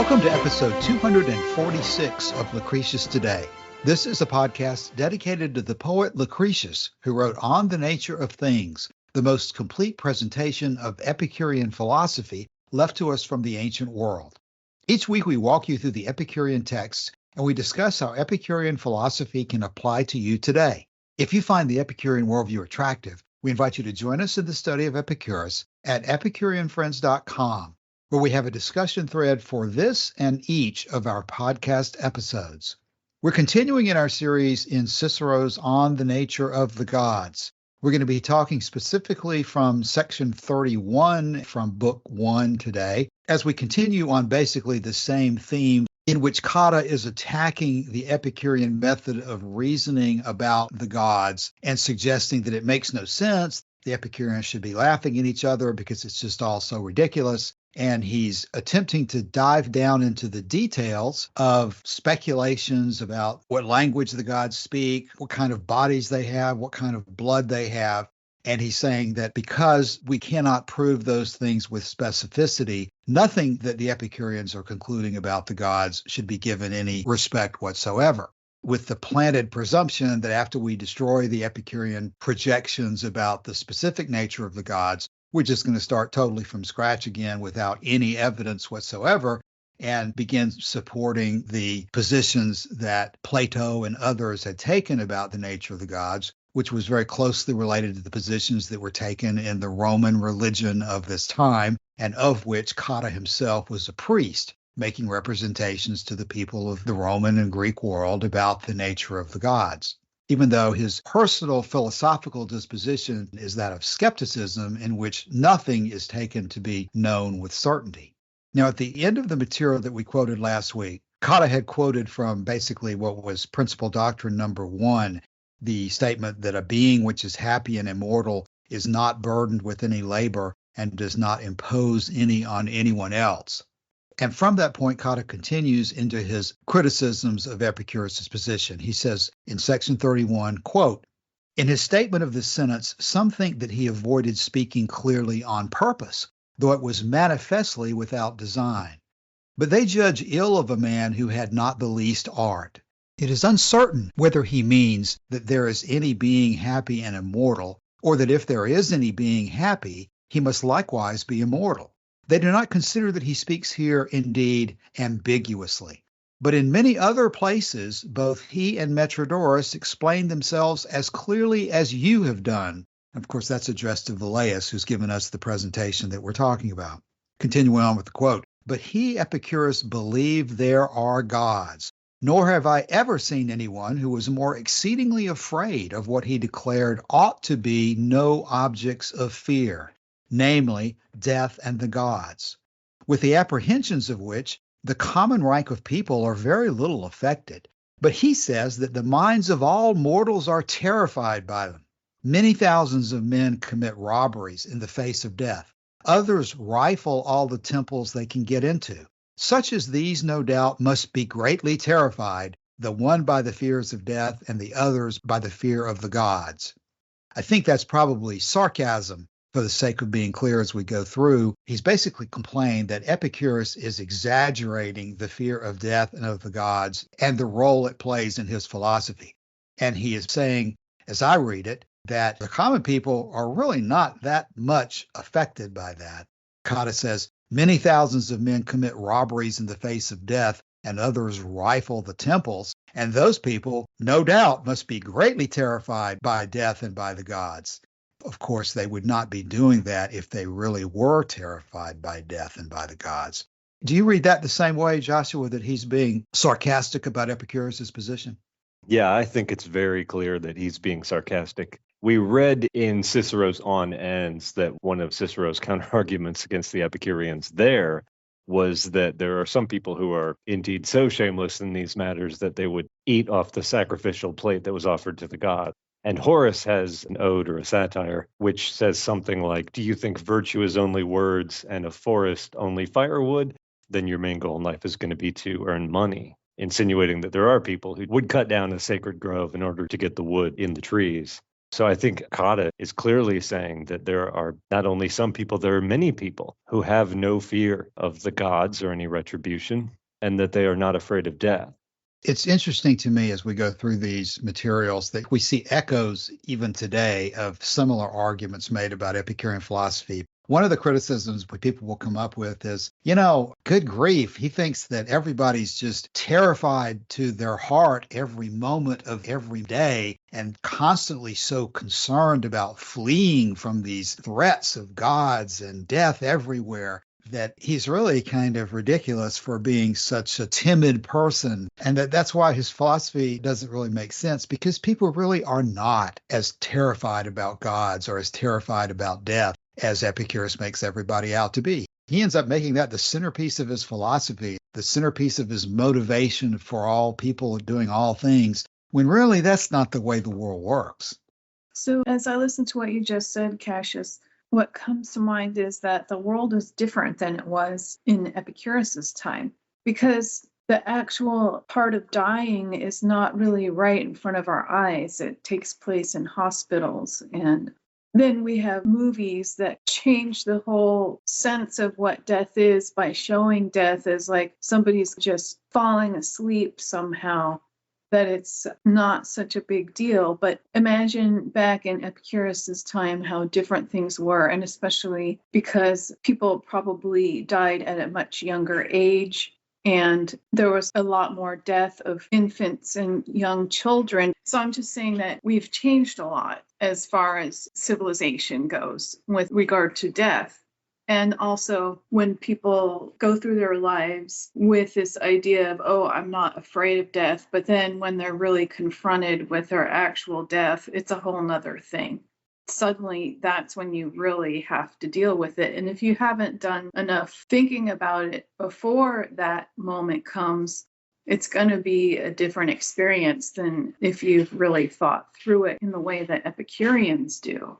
Welcome to episode 246 of Lucretius Today. This is a podcast dedicated to the poet Lucretius, who wrote On the Nature of Things, the most complete presentation of Epicurean philosophy left to us from the ancient world. Each week we walk you through the Epicurean texts and we discuss how Epicurean philosophy can apply to you today. If you find the Epicurean worldview attractive, we invite you to join us in the study of Epicurus at epicureanfriends.com, where we have a discussion thread for this and each of our podcast episodes. We're continuing in our series in Cicero's On the Nature of the Gods. We're going to be talking specifically from section 31 from book 1 today, as we continue on basically the same theme in which Cotta is attacking the Epicurean method of reasoning about the gods and suggesting that it makes no sense. The Epicureans should be laughing at each other because it's just all so ridiculous. And he's attempting to dive down into the details of speculations about what language the gods speak, what kind of bodies they have, what kind of blood they have. And he's saying that because we cannot prove those things with specificity, nothing that the Epicureans are concluding about the gods should be given any respect whatsoever, with the planted presumption that after we destroy the Epicurean projections about the specific nature of the gods, we're just going to start totally from scratch again without any evidence whatsoever and begin supporting the positions that Plato and others had taken about the nature of the gods, which was very closely related to the positions that were taken in the Roman religion of this time, and of which Cotta himself was a priest, making representations to the people of the Roman and Greek world about the nature of the gods, even though his personal philosophical disposition is that of skepticism, in which nothing is taken to be known with certainty. Now, at the end of the material that we quoted last week, Cotta had quoted from basically what was principal doctrine number 1, the statement that a being which is happy and immortal is not burdened with any labor and does not impose any on anyone else. And from that point, Cotta continues into his criticisms of Epicurus' position. He says in section 31, quote, "In his statement of this sentence, some think that he avoided speaking clearly on purpose, though it was manifestly without design. But they judge ill of a man who had not the least art. It is uncertain whether he means that there is any being happy and immortal, or that if there is any being happy, he must likewise be immortal. They do not consider that he speaks here, indeed, ambiguously. But in many other places, both he and Metrodorus explain themselves as clearly as you have done." Of course, that's addressed to Velleius, who's given us the presentation that we're talking about. Continuing on with the quote, "But he, Epicurus, believed there are gods, nor have I ever seen anyone who was more exceedingly afraid of what he declared ought to be no objects of fear, namely, death and the gods, with the apprehensions of which the common rank of people are very little affected. But he says that the minds of all mortals are terrified by them. Many thousands of men commit robberies in the face of death. Others rifle all the temples they can get into. Such as these, no doubt, must be greatly terrified, the one by the fears of death and the others by the fear of the gods." I think that's probably sarcasm. For the sake of being clear as we go through, he's basically complained that Epicurus is exaggerating the fear of death and of the gods and the role it plays in his philosophy. And he is saying, as I read it, that the common people are really not that much affected by that. Cotta says, "Many thousands of men commit robberies in the face of death, and others rifle the temples, and those people, no doubt, must be greatly terrified by death and by the gods." Of course, they would not be doing that if they really were terrified by death and by the gods. Do you read that the same way, Joshua, that he's being sarcastic about Epicurus' position? Yeah, I think it's very clear that he's being sarcastic. We read in Cicero's On Ends that one of Cicero's counterarguments against the Epicureans there was that there are some people who are indeed so shameless in these matters that they would eat off the sacrificial plate that was offered to the god. And Horace has an ode or a satire which says something like, "Do you think virtue is only words and a forest only firewood? Then your main goal in life is going to be to earn money," insinuating that there are people who would cut down a sacred grove in order to get the wood in the trees. So I think Cotta is clearly saying that there are not only some people, there are many people who have no fear of the gods or any retribution, and that they are not afraid of death. It's interesting to me as we go through these materials that we see echoes even today of similar arguments made about Epicurean philosophy. One of the criticisms people will come up with is, good grief, he thinks that everybody's just terrified to their heart every moment of every day and constantly so concerned about fleeing from these threats of gods and death everywhere, that he's really kind of ridiculous for being such a timid person. And that's why his philosophy doesn't really make sense, because people really are not as terrified about gods or as terrified about death as Epicurus makes everybody out to be. He ends up making that the centerpiece of his philosophy, the centerpiece of his motivation for all people doing all things, when really that's not the way the world works. So as I listen to what you just said, Cassius, what comes to mind is that the world is different than it was in Epicurus's time, because the actual part of dying is not really right in front of our eyes. It takes place in hospitals. And then we have movies that change the whole sense of what death is by showing death as like somebody's just falling asleep somehow, that it's not such a big deal. But imagine back in Epicurus's time how different things were, and especially because people probably died at a much younger age, and there was a lot more death of infants and young children. So I'm just saying that we've changed a lot as far as civilization goes with regard to death. And also when people go through their lives with this idea of, oh, I'm not afraid of death, but then when they're really confronted with their actual death, it's a whole nother thing. Suddenly, that's when you really have to deal with it. And if you haven't done enough thinking about it before that moment comes, it's going to be a different experience than if you've really thought through it in the way that Epicureans do.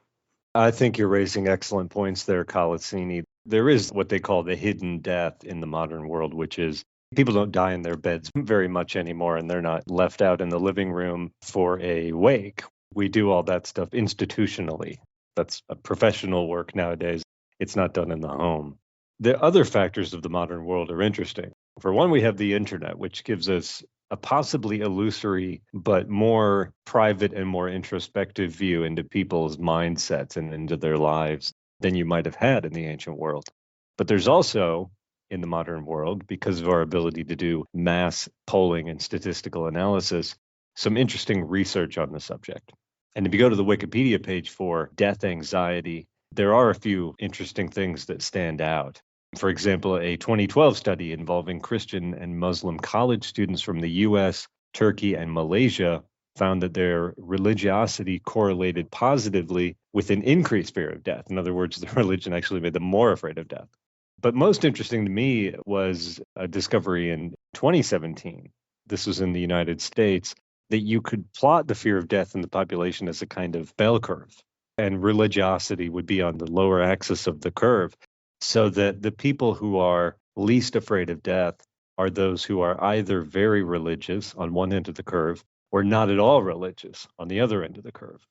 I think you're raising excellent points there, Colazzini. There is what they call the hidden death in the modern world, which is people don't die in their beds very much anymore, and they're not left out in the living room for a wake. We do all that stuff institutionally. That's a professional work nowadays. It's not done in the home. The other factors of the modern world are interesting. For one, we have the internet, which gives us a possibly illusory, but more private and more introspective view into people's mindsets and into their lives than you might have had in the ancient world. But there's also, in the modern world, because of our ability to do mass polling and statistical analysis, some interesting research on the subject. And if you go to the Wikipedia page for death anxiety, there are a few interesting things that stand out. For example, a 2012 study involving Christian and Muslim college students from the US, Turkey, and Malaysia found that their religiosity correlated positively with an increased fear of death. In other words, their religion actually made them more afraid of death. But most interesting to me was a discovery in 2017. This was in the United States, that you could plot the fear of death in the population as a kind of bell curve, and religiosity would be on the lower axis of the curve, so that the people who are least afraid of death are those who are either very religious on one end of the curve or not at all religious on the other end of the curve.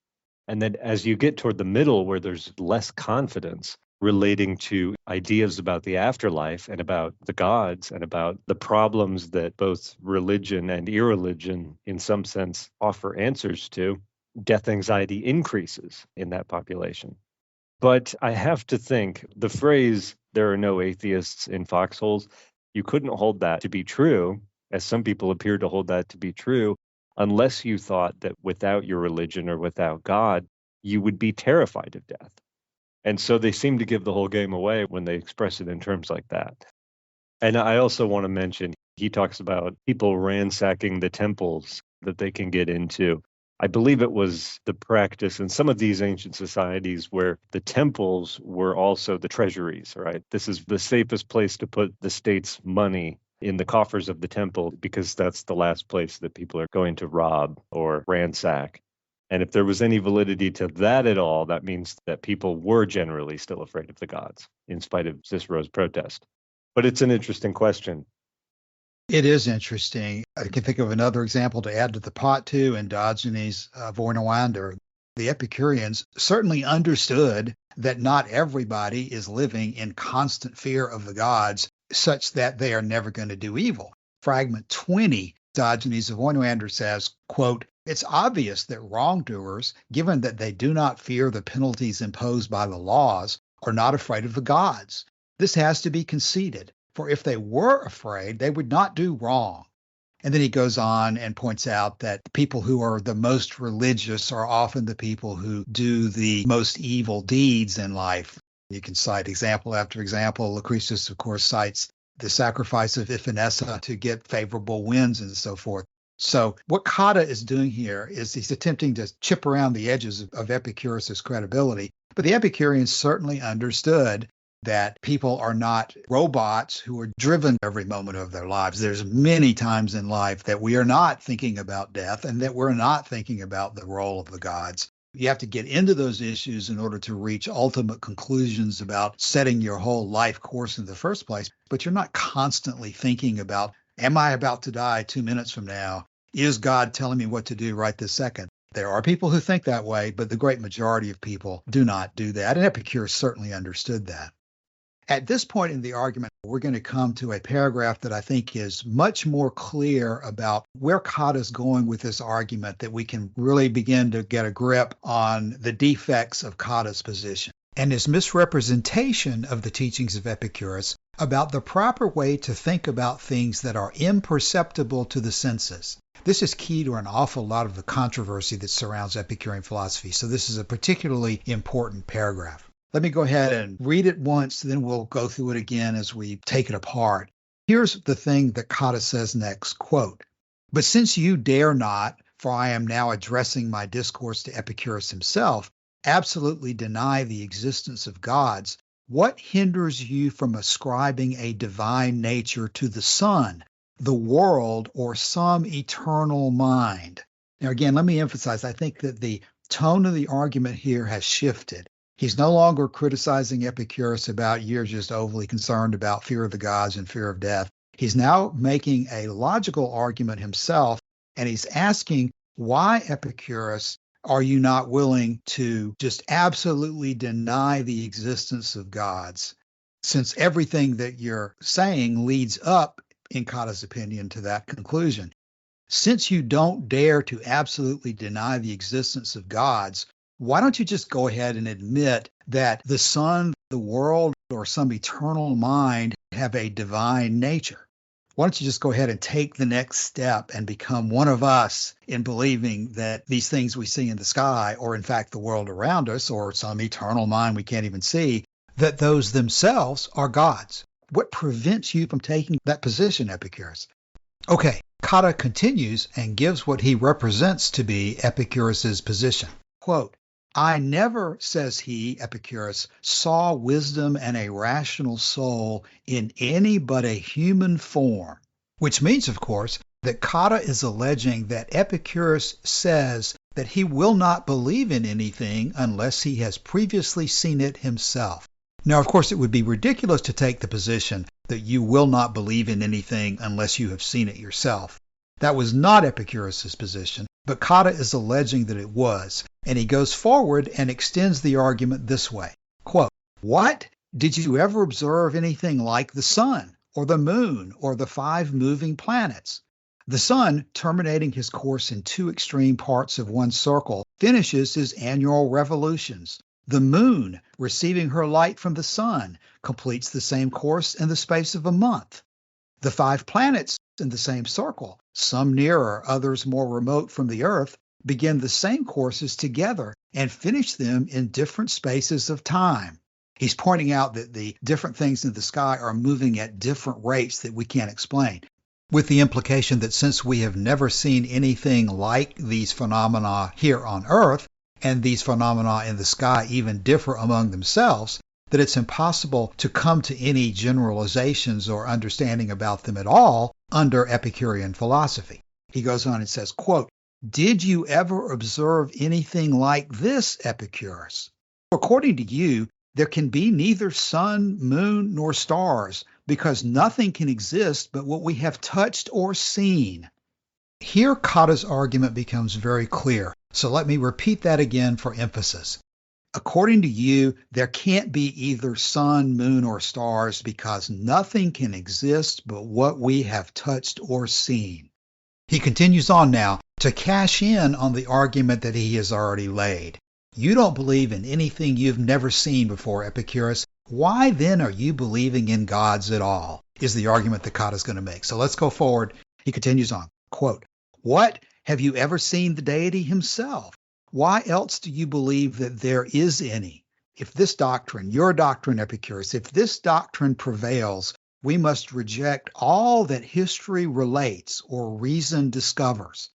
And then as you get toward the middle, where there's less confidence relating to ideas about the afterlife and about the gods and about the problems that both religion and irreligion, in some sense, offer answers to, death anxiety increases in that population. But I have to think the phrase, there are no atheists in foxholes, you couldn't hold that to be true, as some people appear to hold that to be true, unless you thought that without your religion or without God, you would be terrified of death. And so they seem to give the whole game away when they express it in terms like that. And I also want to mention, he talks about people ransacking the temples that they can get into. I believe it was the practice in some of these ancient societies where the temples were also the treasuries, right? This is the safest place to put the state's money, in the coffers of the temple, because that's the last place that people are going to rob or ransack. And if there was any validity to that at all, that means that people were generally still afraid of the gods, in spite of Cicero's protest. But it's an interesting question. It is interesting. I can think of another example to add to the pot too, in Diogenes of Ornoander. The Epicureans certainly understood that not everybody is living in constant fear of the gods such that they are never going to do evil. Fragment 20, Diogenes of Oinoander says, quote, "It's obvious that wrongdoers, given that they do not fear the penalties imposed by the laws, are not afraid of the gods. This has to be conceded, for if they were afraid, they would not do wrong." And then he goes on and points out that the people who are the most religious are often the people who do the most evil deeds in life. You can cite example after example. Lucretius, of course, cites the sacrifice of Iphinessa to get favorable winds and so forth. So what Cotta is doing here is he's attempting to chip around the edges of Epicurus's credibility. But the Epicureans certainly understood that people are not robots who are driven every moment of their lives. There's many times in life that we are not thinking about death and that we're not thinking about the role of the gods. You have to get into those issues in order to reach ultimate conclusions about setting your whole life course in the first place. But you're not constantly thinking about, am I about to die 2 minutes from now? Is God telling me what to do right this second? There are people who think that way, but the great majority of people do not do that. And Epicurus certainly understood that. At this point in the argument, we're going to come to a paragraph that I think is much more clear about where Cotta is going with this argument, that we can really begin to get a grip on the defects of Cotta's position and his misrepresentation of the teachings of Epicurus about the proper way to think about things that are imperceptible to the senses. This is key to an awful lot of the controversy that surrounds Epicurean philosophy, so this is a particularly important paragraph. Let me go ahead and read it once, then we'll go through it again as we take it apart. Here's the thing that Cotta says next, quote, "But since you dare not, for I am now addressing my discourse to Epicurus himself, absolutely deny the existence of gods, what hinders you from ascribing a divine nature to the sun, the world, or some eternal mind?" Now again, let me emphasize, I think that the tone of the argument here has shifted. He's no longer criticizing Epicurus about you're just overly concerned about fear of the gods and fear of death. He's now making a logical argument himself, and he's asking, why, Epicurus, are you not willing to just absolutely deny the existence of gods, since everything that you're saying leads up, in Cotta's opinion, to that conclusion? Since you don't dare to absolutely deny the existence of gods, why don't you just go ahead and admit that the sun, the world, or some eternal mind have a divine nature? Why don't you just go ahead and take the next step and become one of us in believing that these things we see in the sky, or in fact the world around us, or some eternal mind we can't even see, that those themselves are gods? What prevents you from taking that position, Epicurus? Okay, Cotta continues and gives what he represents to be Epicurus's position. Quote, "I never," says he, Epicurus, "saw wisdom and a rational soul in any but a human form," which means, of course, that Cotta is alleging that Epicurus says that he will not believe in anything unless he has previously seen it himself. Now, of course, it would be ridiculous to take the position that you will not believe in anything unless you have seen it yourself. That was not Epicurus's position, but Cotta is alleging that it was, and he goes forward and extends the argument this way. Quote, "What? Did you ever observe anything like the sun, or the moon, or the 5 moving planets? The sun, terminating his course in 2 extreme parts of one circle, finishes his annual revolutions. The moon, receiving her light from the sun, completes the same course in the space of a month. The 5 planets in the same circle, some nearer, others more remote from the earth, begin the same courses together and finish them in different spaces of time." He's pointing out that the different things in the sky are moving at different rates that we can't explain, with the implication that since we have never seen anything like these phenomena here on Earth, and these phenomena in the sky even differ among themselves, that it's impossible to come to any generalizations or understanding about them at all under Epicurean philosophy. He goes on and says, quote, "Did you ever observe anything like this, Epicurus? According to you, there can be neither sun, moon, nor stars, because nothing can exist but what we have touched or seen." Here Cotta's argument becomes very clear. So let me repeat that again for emphasis. According to you, there can't be either sun, moon, or stars because nothing can exist but what we have touched or seen. He continues on now to cash in on the argument that he has already laid. You don't believe in anything you've never seen before, Epicurus. Why then are you believing in gods at all? Is the argument that Cotta is going to make. So let's go forward. He continues on, quote, what? Have you ever seen the deity himself? Why else do you believe that there is any? If this doctrine, your doctrine, Epicurus, if this doctrine prevails, we must reject all that history relates or reason discovers.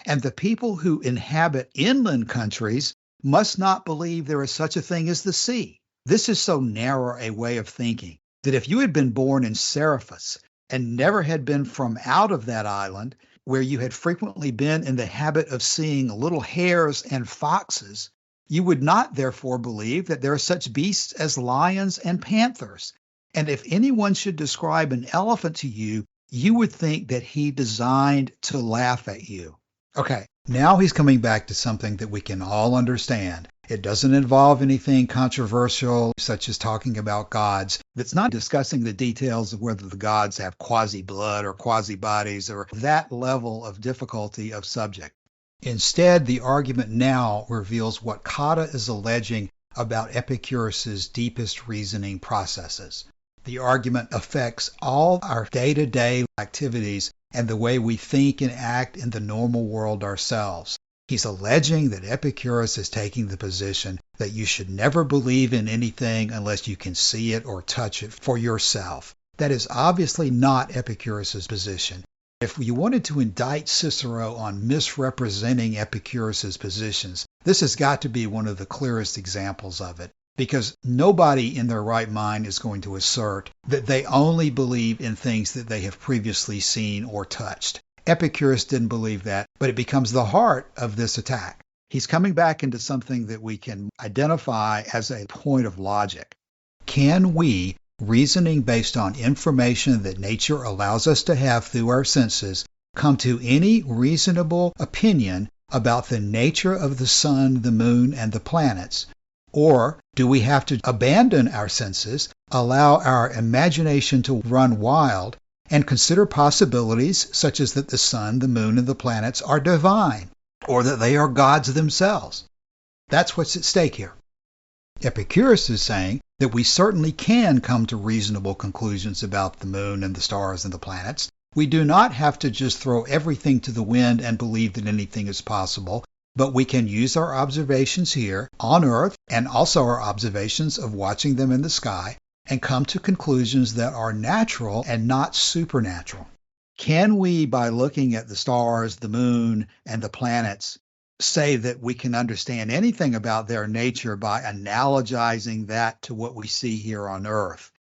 And the people who inhabit inland countries must not believe there is such a thing as the sea. This is so narrow a way of thinking that if you had been born in Seriphus and never had been from out of that island, where you had frequently been in the habit of seeing little hares and foxes, you would not therefore believe that there are such beasts as lions and panthers. And if anyone should describe an elephant to you, you would think that he designed to laugh at you. Okay, now he's coming back to something that we can all understand. It doesn't involve anything controversial, such as talking about gods. It's not discussing the details of whether the gods have quasi-blood or quasi-bodies or that level of difficulty of subject. Instead, the argument now reveals what Cotta is alleging about Epicurus's deepest reasoning processes. The argument affects all our day-to-day activities and the way we think and act in the normal world ourselves. He's alleging that Epicurus is taking the position that you should never believe in anything unless you can see it or touch it for yourself. That is obviously not Epicurus's position. If you wanted to indict Cicero on misrepresenting Epicurus's positions, this has got to be one of the clearest examples of it, because nobody in their right mind is going to assert that they only believe in things that they have previously seen or touched. Epicurus didn't believe that, but it becomes the heart of this attack. He's coming back into something that we can identify as a point of logic. Can we, reasoning based on information that nature allows us to have through our senses, come to any reasonable opinion about the nature of the sun, the moon, and the planets? Or do we have to abandon our senses, allow our imagination to run wild, and consider possibilities such as that the sun, the moon, and the planets are divine, or that they are gods themselves? That's what's at stake here. Epicurus is saying that we certainly can come to reasonable conclusions about the moon and the stars and the planets. We do not have to just throw everything to the wind and believe that anything is possible, but we can use our observations here on Earth and also our observations of watching them in the sky and come to conclusions that are natural and not supernatural. Can we, by looking at the stars, the moon, and the planets, say that we can understand anything about their nature by analogizing that to what we see here on Earth?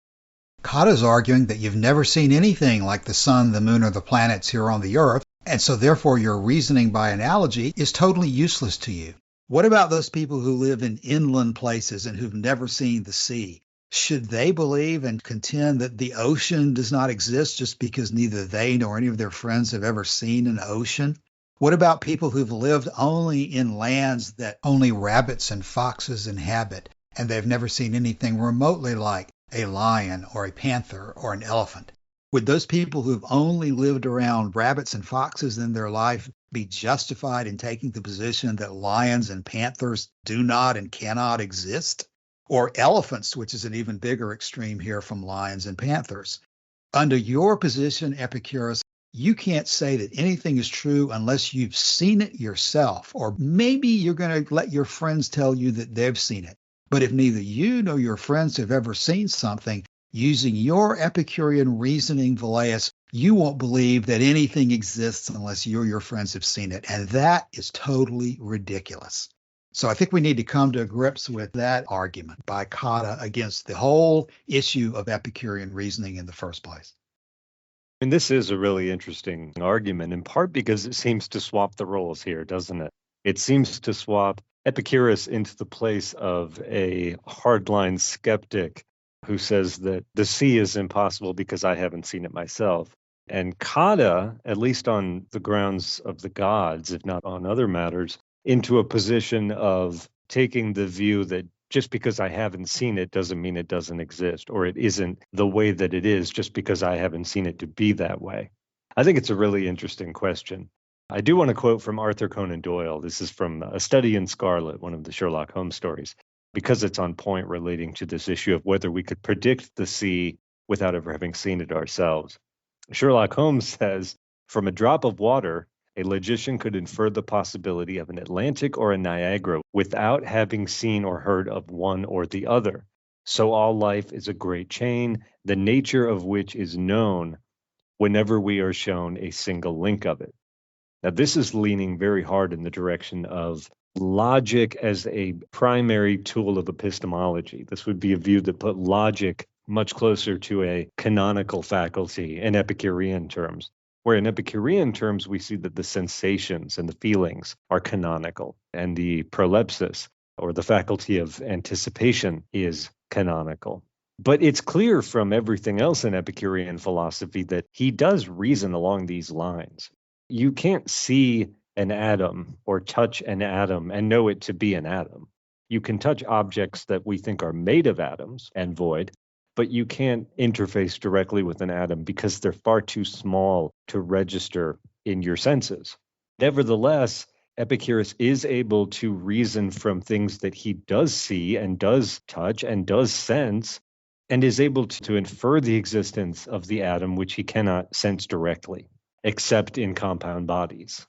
Cotta's arguing that you've never seen anything like the sun, the moon, or the planets here on the Earth, and so therefore your reasoning by analogy is totally useless to you. What about those people who live in inland places and who've never seen the sea? Should they believe and contend that the ocean does not exist just because neither they nor any of their friends have ever seen an ocean? What about people who've lived only in lands that only rabbits and foxes inhabit, and they've never seen anything remotely like a lion or a panther or an elephant? Would those people who've only lived around rabbits and foxes in their life be justified in taking the position that lions and panthers do not and cannot exist? Or elephants, which is an even bigger extreme here from lions and panthers. Under your position, Epicurus, you can't say that anything is true unless you've seen it yourself, or maybe you're going to let your friends tell you that they've seen it. But if neither you nor your friends have ever seen something, using your Epicurean reasoning, Velleius, you won't believe that anything exists unless you or your friends have seen it. And that is totally ridiculous. So I think we need to come to grips with that argument by Cotta against the whole issue of Epicurean reasoning in the first place. And this is a really interesting argument, in part because it seems to swap the roles here, doesn't it? It seems to swap Epicurus into the place of a hardline skeptic who says that the sea is impossible because I haven't seen it myself. And Cotta, at least on the grounds of the gods, if not on other matters, into a position of taking the view that just because I haven't seen it doesn't mean it doesn't exist, or it isn't the way that it is just because I haven't seen it to be that way. I think it's a really interesting question. I do want to quote from Arthur Conan Doyle. This is from A Study in Scarlet, one of the Sherlock Holmes stories, because it's on point relating to this issue of whether we could predict the sea without ever having seen it ourselves. Sherlock Holmes says, from a drop of water, a logician could infer the possibility of an Atlantic or a Niagara without having seen or heard of one or the other. So all life is a great chain, the nature of which is known whenever we are shown a single link of it. Now, this is leaning very hard in the direction of logic as a primary tool of epistemology. This would be a view that put logic much closer to a canonical faculty in Epicurean terms, where in Epicurean terms, we see that the sensations and the feelings are canonical, and the prolepsis, or the faculty of anticipation, is canonical. But it's clear from everything else in Epicurean philosophy that he does reason along these lines. You can't see an atom or touch an atom and know it to be an atom. You can touch objects that we think are made of atoms and void, but you can't interface directly with an atom because they're far too small to register in your senses. Nevertheless, Epicurus is able to reason from things that he does see and does touch and does sense, and is able to infer the existence of the atom, which he cannot sense directly, except in compound bodies.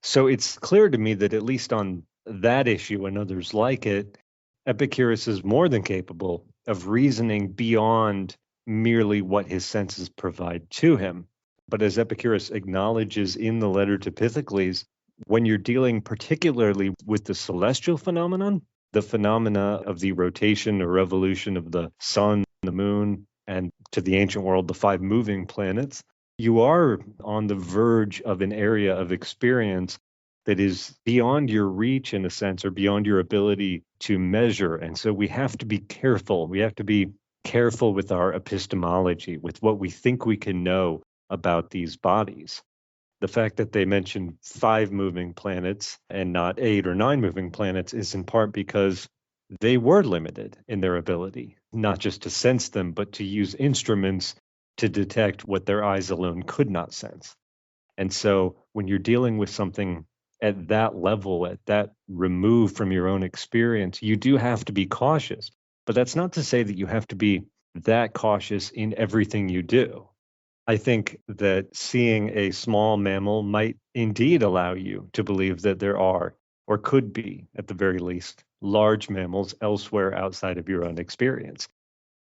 So it's clear to me that at least on that issue and others like it, Epicurus is more than capable of reasoning beyond merely what his senses provide to him. But as Epicurus acknowledges in the letter to Pythocles, when you're dealing particularly with the celestial phenomenon, the phenomena of the rotation or revolution of the sun, the moon, and to the ancient world, the 5 moving planets, you are on the verge of an area of experience that is beyond your reach, in a sense, or beyond your ability to measure. And so we have to be careful. We have to be careful with our epistemology, with what we think we can know about these bodies. The fact that they mention 5 moving planets and not 8 or 9 moving planets is in part because they were limited in their ability, not just to sense them, but to use instruments to detect what their eyes alone could not sense. And so when you're dealing with something at that level, at that remove from your own experience, you do have to be cautious. But that's not to say that you have to be that cautious in everything you do. I think that seeing a small mammal might indeed allow you to believe that there are, or could be, at the very least, large mammals elsewhere outside of your own experience.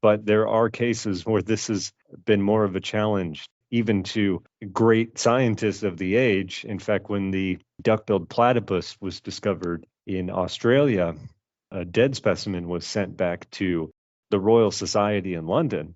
But there are cases where this has been more of a challenge, even to great scientists of the age. In fact, when the duck-billed platypus was discovered in Australia, a dead specimen was sent back to the Royal Society in London.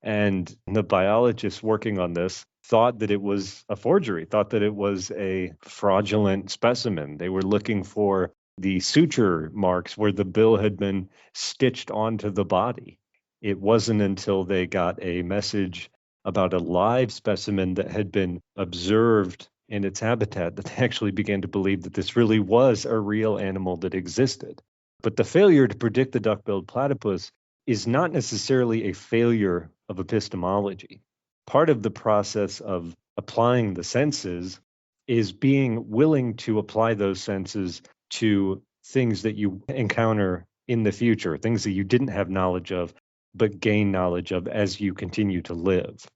And the biologists working on this thought that it was a forgery, thought that it was a fraudulent specimen. They were looking for the suture marks where the bill had been stitched onto the body. It wasn't until they got a message about a live specimen that had been observed in its habitat that they actually began to believe that this really was a real animal that existed. But the failure to predict the duck-billed platypus is not necessarily a failure of epistemology. Part of the process of applying the senses is being willing to apply those senses to things that you encounter in the future, things that you didn't have knowledge of, but gain knowledge of as you continue to live.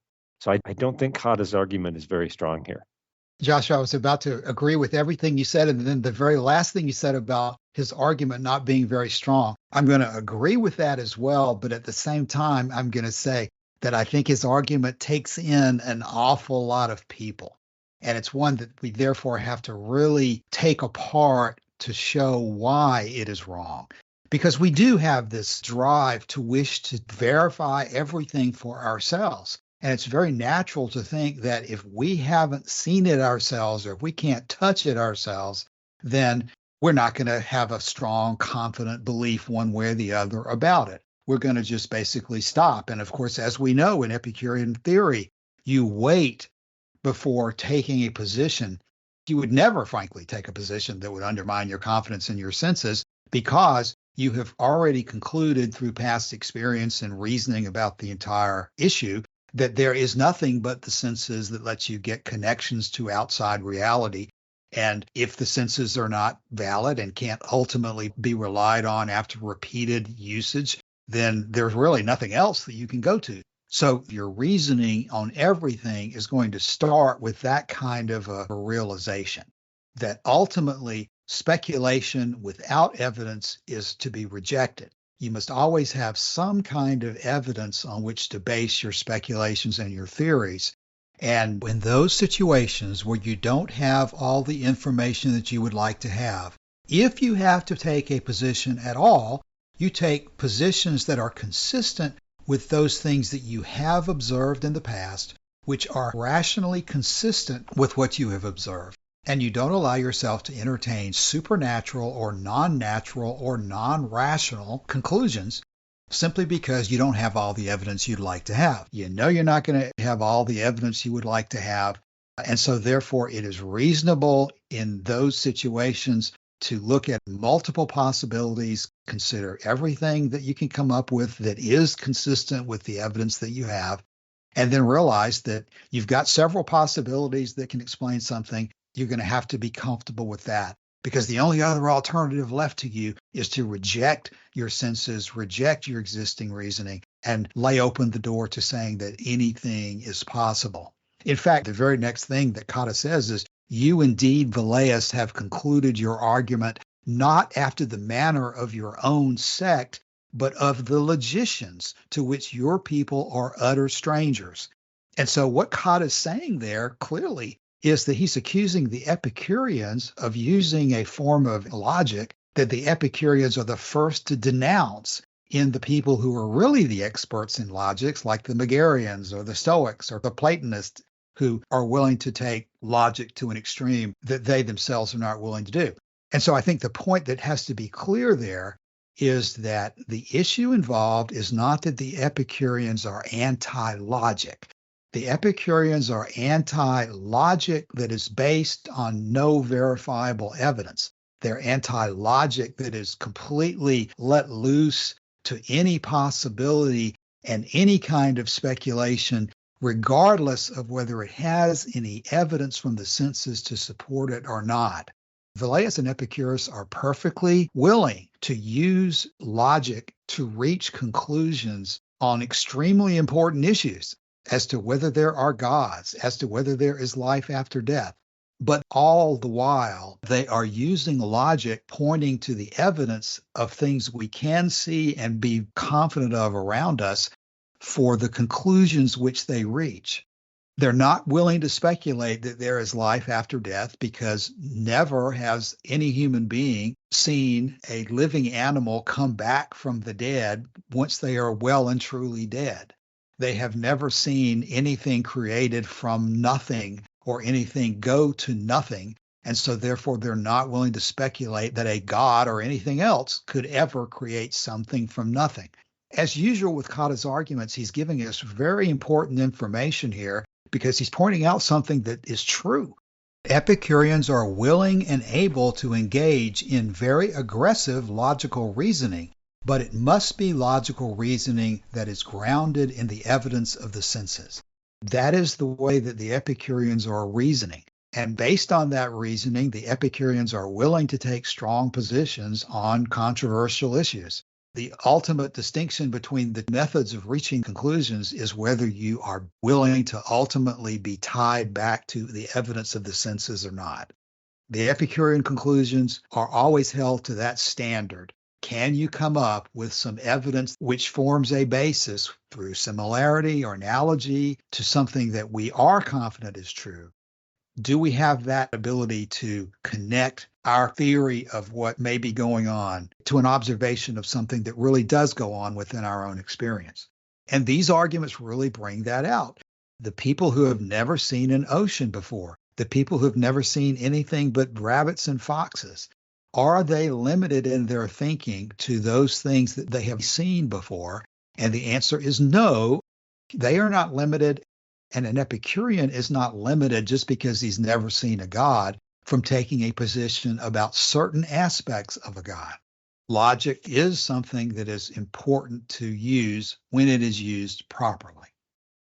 So I don't think Cotta's argument is very strong here. Josh, I was about to agree with everything you said, and then the very last thing you said about his argument not being very strong. I'm going to agree with that as well, but at the same time, I'm going to say that I think his argument takes in an awful lot of people, and it's one that we therefore have to really take apart to show why it is wrong. Because we do have this drive to wish to verify everything for ourselves. And it's very natural to think that if we haven't seen it ourselves, or if we can't touch it ourselves, then we're not going to have a strong, confident belief one way or the other about it. We're going to just basically stop. And of course, as we know in Epicurean theory, you wait before taking a position You would never, frankly, take a position that would undermine your confidence in your senses because you have already concluded through past experience and reasoning about the entire issue that there is nothing but the senses that lets you get connections to outside reality. And if the senses are not valid and can't ultimately be relied on after repeated usage, then there's really nothing else that you can go to. So your reasoning on everything is going to start with that kind of a realization that ultimately speculation without evidence is to be rejected. You must always have some kind of evidence on which to base your speculations and your theories. And in those situations where you don't have all the information that you would like to have, if you have to take a position at all, you take positions that are consistent with those things that you have observed in the past, which are rationally consistent with what you have observed. And you don't allow yourself to entertain supernatural or non-natural or non-rational conclusions simply because you don't have all the evidence you'd like to have. You know you're not going to have all the evidence you would like to have. And so therefore it is reasonable in those situations to look at multiple possibilities, consider everything that you can come up with that is consistent with the evidence that you have, and then realize that you've got several possibilities that can explain something. You're going to have to be comfortable with that because the only other alternative left to you is to reject your senses, reject your existing reasoning, and lay open the door to saying that anything is possible. In fact, the very next thing that Cotta says is, you indeed, Velleius, have concluded your argument not after the manner of your own sect, but of the logicians to which your people are utter strangers. And so what Cotta is saying there clearly is that he's accusing the Epicureans of using a form of logic that the Epicureans are the first to denounce in the people who are really the experts in logics, like the Megarians or the Stoics or the Platonists, who are willing to take logic to an extreme that they themselves are not willing to do. And so I think the point that has to be clear there is that the issue involved is not that the Epicureans are anti-logic. The Epicureans are anti-logic that is based on no verifiable evidence. They're anti-logic that is completely let loose to any possibility and any kind of speculation, regardless of whether it has any evidence from the senses to support it or not. Velleius and Epicurus are perfectly willing to use logic to reach conclusions on extremely important issues as to whether there are gods, as to whether there is life after death. But all the while, they are using logic pointing to the evidence of things we can see and be confident of around us for the conclusions which they reach. They're not willing to speculate that there is life after death because never has any human being seen a living animal come back from the dead once they are well and truly dead. They have never seen anything created from nothing or anything go to nothing. And so therefore, they're not willing to speculate that a god or anything else could ever create something from nothing. As usual with Cotta's arguments, he's giving us very important information here because he's pointing out something that is true. Epicureans are willing and able to engage in very aggressive logical reasoning, but it must be logical reasoning that is grounded in the evidence of the senses. That is the way that the Epicureans are reasoning. And based on that reasoning, the Epicureans are willing to take strong positions on controversial issues. The ultimate distinction between the methods of reaching conclusions is whether you are willing to ultimately be tied back to the evidence of the senses or not. The Epicurean conclusions are always held to that standard. Can you come up with some evidence which forms a basis through similarity or analogy to something that we are confident is true? Do we have that ability to connect our theory of what may be going on to an observation of something that really does go on within our own experience? And these arguments really bring that out. The people who have never seen an ocean before, the people who have never seen anything but rabbits and foxes, are they limited in their thinking to those things that they have seen before? And the answer is no, they are not limited. And an Epicurean is not limited just because he's never seen a god. from taking a position about certain aspects of a God. Logic is something that is important to use when it is used properly.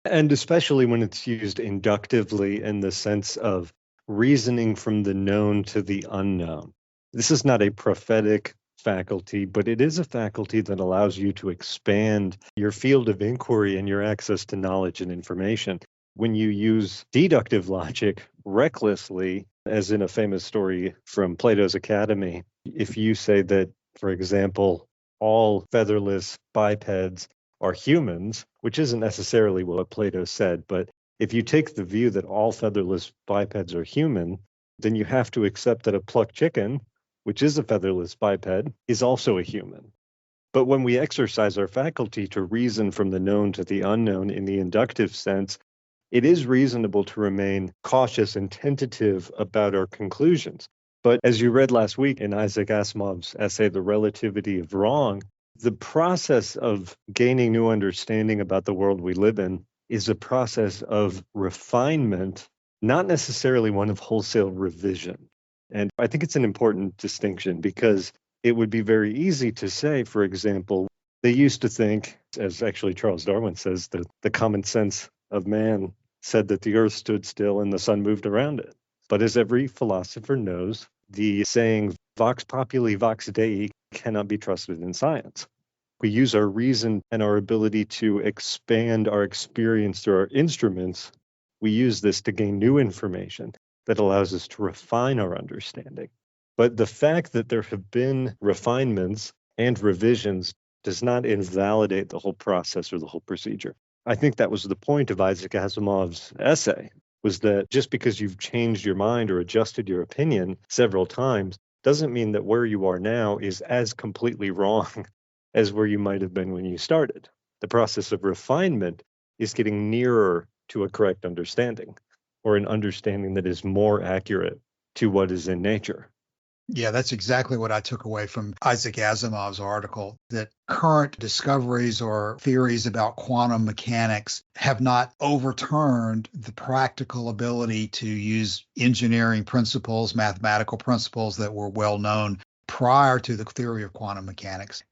And especially when it's used inductively in the sense of reasoning from the known to the unknown. This is not a prophetic faculty, but it is a faculty that allows you to expand your field of inquiry and your access to knowledge and information. When you use deductive logic recklessly, as in a famous story from Plato's Academy, if you say that, for example, all featherless bipeds are humans, which isn't necessarily what Plato said, but if you take the view that all featherless bipeds are human, then you have to accept that a plucked chicken, which is a featherless biped, is also a human. But when we exercise our faculty to reason from the known to the unknown in the inductive sense, it is reasonable to remain cautious and tentative about our conclusions. But as you read last week in Isaac Asimov's essay, The Relativity of Wrong, the process of gaining new understanding about the world we live in is a process of refinement, not necessarily one of wholesale revision. And I think it's an important distinction because it would be very easy to say, for example, they used to think, as actually Charles Darwin says, that the common sense of man said that the earth stood still and the sun moved around it. But as every philosopher knows, the saying vox populi vox dei cannot be trusted in science. We use our reason and our ability to expand our experience through our instruments. We use this to gain new information that allows us to refine our understanding. But the fact that there have been refinements and revisions does not invalidate the whole process or the whole procedure. I think that was the point of Isaac Asimov's essay, was that just because you've changed your mind or adjusted your opinion several times doesn't mean that where you are now is as completely wrong as where you might have been when you started. The process of refinement is getting nearer to a correct understanding, or an understanding that is more accurate to what is in nature. Yeah, that's exactly what I took away from Isaac Asimov's article, that current discoveries or theories about quantum mechanics have not overturned the practical ability to use engineering principles, mathematical principles that were well known prior to the theory of quantum mechanics.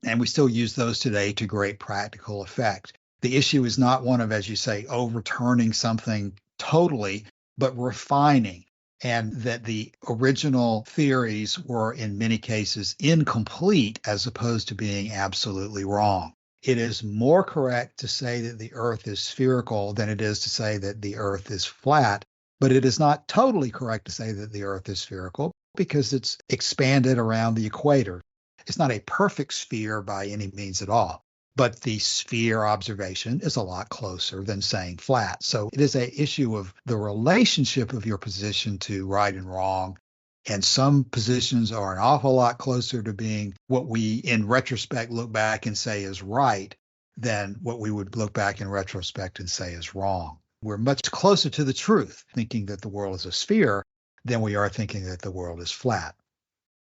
And we still use those today to great practical effect. The issue is not one of, as you say, overturning something totally, but refining. And that the original theories were in many cases incomplete as opposed to being absolutely wrong. It is more correct to say that the earth is spherical than it is to say that the earth is flat, but it is not totally correct to say that the earth is spherical because it's expanded around the equator. It's not a perfect sphere by any means at all. But the sphere observation is a lot closer than saying flat. So it is an issue of the relationship of your position to right and wrong. And some positions are an awful lot closer to being what we in retrospect look back and say is right than what we would look back in retrospect and say is wrong. We're much closer to the truth thinking that the world is a sphere than we are thinking that the world is flat.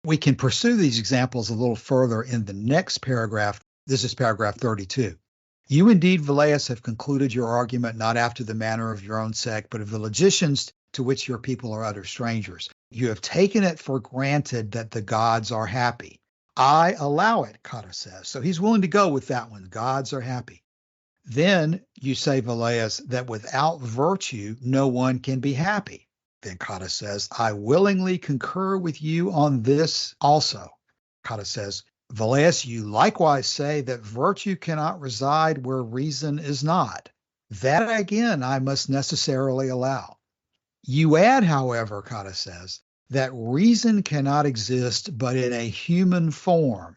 We can pursue these examples a little further in the next paragraph. This is paragraph 32. You indeed, Velleius, have concluded your argument not after the manner of your own sect, but of the logicians to which your people are utter strangers. You have taken it for granted that the gods are happy. I allow it, Cotta says. So he's willing to go with that one. Gods are happy. Then you say, Velleius, that without virtue, no one can be happy. Then Cotta says, I willingly concur with you on this also. Cotta says, Velleius, you likewise say that virtue cannot reside where reason is not. That again I must necessarily allow. You add, however, Cotta says, that reason cannot exist but in a human form.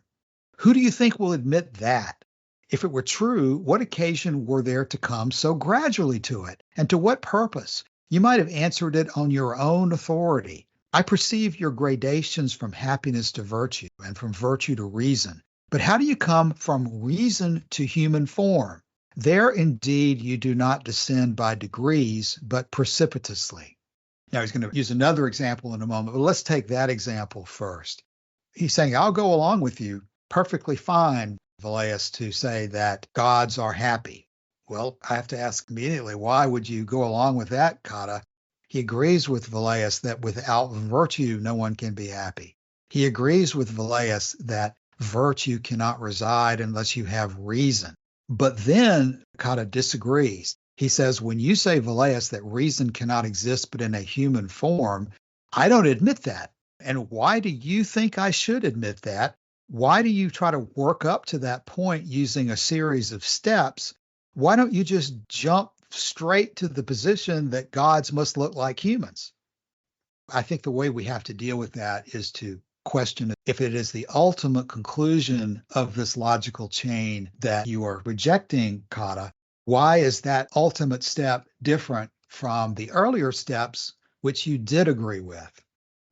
Who do you think will admit that? If it were true, what occasion were there to come so gradually to it, and to what purpose? You might have answered it on your own authority. I perceive your gradations from happiness to virtue and from virtue to reason. But how do you come from reason to human form? There indeed you do not descend by degrees, but precipitously. Now he's going to use another example in a moment, but let's take that example first. He's saying, I'll go along with you perfectly fine, Velleius, to say that gods are happy. Well, I have to ask immediately, why would you go along with that, Cotta? He agrees with Velleius that without virtue, no one can be happy. He agrees with Velleius that virtue cannot reside unless you have reason. But then Cotta disagrees. He says, when you say, Velleius, that reason cannot exist but in a human form, I don't admit that. And why do you think I should admit that? Why do you try to work up to that point using a series of steps? Why don't you just jump straight to the position that gods must look like humans? I think the way we have to deal with that is to question if it is the ultimate conclusion of this logical chain that you are rejecting, Cotta. Why is that ultimate step different from the earlier steps which you did agree with?